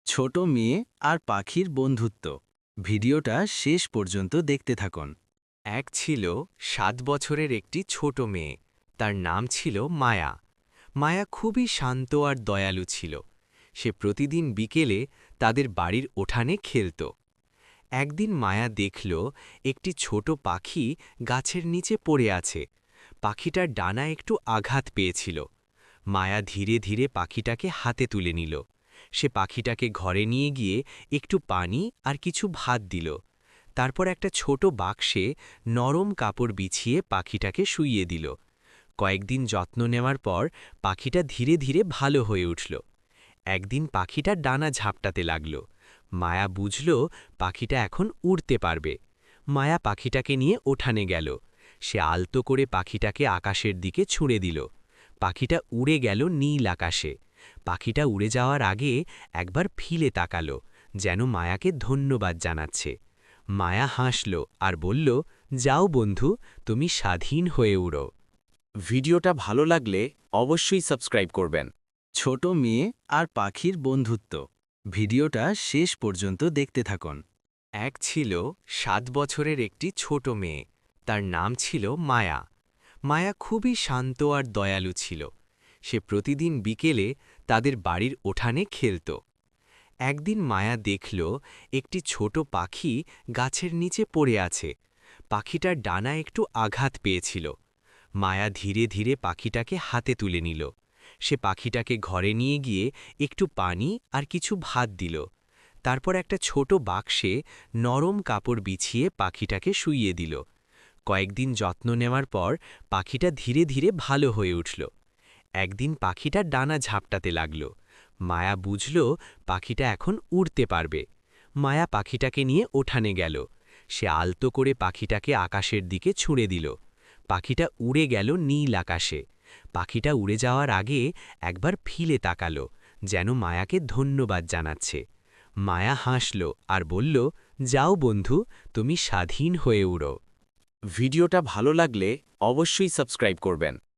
ছোট মেয়ে আর পাখির বন্ধুত্ব। ভিডিওটা শেষ পর্যন্ত দেখতে থাকুন। এক ছিল ৭ বছরের একটি ছোট মেয়ে। তার নাম ছিল মায়া। মায়া খুবই শান্ত আর দয়ালু ছিল। সে প্রতিদিন বিকেলে তাদের বাড়ির উঠানে খেলত। একদিন মায়া দেখল একটি ছোট পাখি গাছের নিচে পড়ে আছে। পাখিটার ডানা একটু আঘাত পেয়েছিল। মায়া ধীরে ধীরে পাখিটাকে হাতে তুলে নিল। সে পাখিটাকে ঘরে নিয়ে গিয়ে একটু পানি আর কিছু ভাত দিল। তারপর একটা ছোট বাক্সে নরম কাপড় বিছিয়ে পাখিটাকে শুইয়ে দিল। কয়েকদিন যত্ন নেওয়ার পর পাখিটা ধীরে ধীরে ভালো হয়ে উঠল। একদিন পাখিটা ডানা ঝাপটাতে লাগল। মায়া বুঝল পাখিটা এখন উড়তে পারবে। মায়া পাখিটাকে নিয়ে উঠানে গেল। সে আলতো করে পাখিটাকে আকাশের দিকে ছুঁড়ে দিল। পাখিটা উড়ে গেল নীল আকাশে। পাখিটা উড়ে যাওয়ার আগে একবার ফিলে তাকালো, যেন মায়াকে ধন্যবাদ জানাচ্ছে। মায়া হাসল আর বলল, যাও বন্ধু, তুমি স্বাধীন হয়ে উড়ো। ভিডিওটা ভালো লাগলে অবশ্যই সাবস্ক্রাইব করবেন। ছোট মেয়ে আর পাখির বন্ধুত্ব। ভিডিওটা শেষ পর্যন্ত দেখতে থাকুন। এক ছিল ৭ বছরের একটি ছোট মেয়ে। তার নাম ছিল মায়া। মায়া খুবই শান্ত আর দয়ালু ছিল। সে প্রতিদিন বিকেলে তাদের বাড়ির উঠানে খেলত। একদিন মায়া দেখল একটি ছোট পাখি গাছের নিচে পড়ে আছে। পাখিটার ডানা একটু আঘাত পেয়েছিল। মায়া ধীরে ধীরে পাখিটাকে হাতে তুলে নিল। সে পাখিটাকে ঘরে নিয়ে গিয়ে একটু পানি আর কিছু ভাত দিল। তারপর একটা ছোট বাক্সে নরম কাপড় বিছিয়ে পাখিটাকে শুইয়ে দিল। কয়েকদিন যত্ন নেওয়ার পর পাখিটা ধীরে ধীরে ভালো হয়ে উঠল। একদিন পাখিটার ডানা ঝাপটাতে লাগল। মায়া বুঝল পাখিটা এখন উড়তে পারবে। মায়া পাখিটাকে নিয়ে উঠানে গেল। সে আলতো করে পাখিটাকে আকাশের দিকে ছুঁড়ে দিল। পাখিটা উড়ে গেল নীল আকাশে। পাখিটা উড়ে যাওয়ার আগে একবার ফিলে তাকালো, যেন মায়াকে ধন্যবাদ জানাচ্ছে। মায়া হাসল আর বলল, যাও বন্ধু, তুমি স্বাধীন হয়ে উড়ো। ভিডিওটা ভালো লাগলে অবশ্যই সাবস্ক্রাইব করবেন।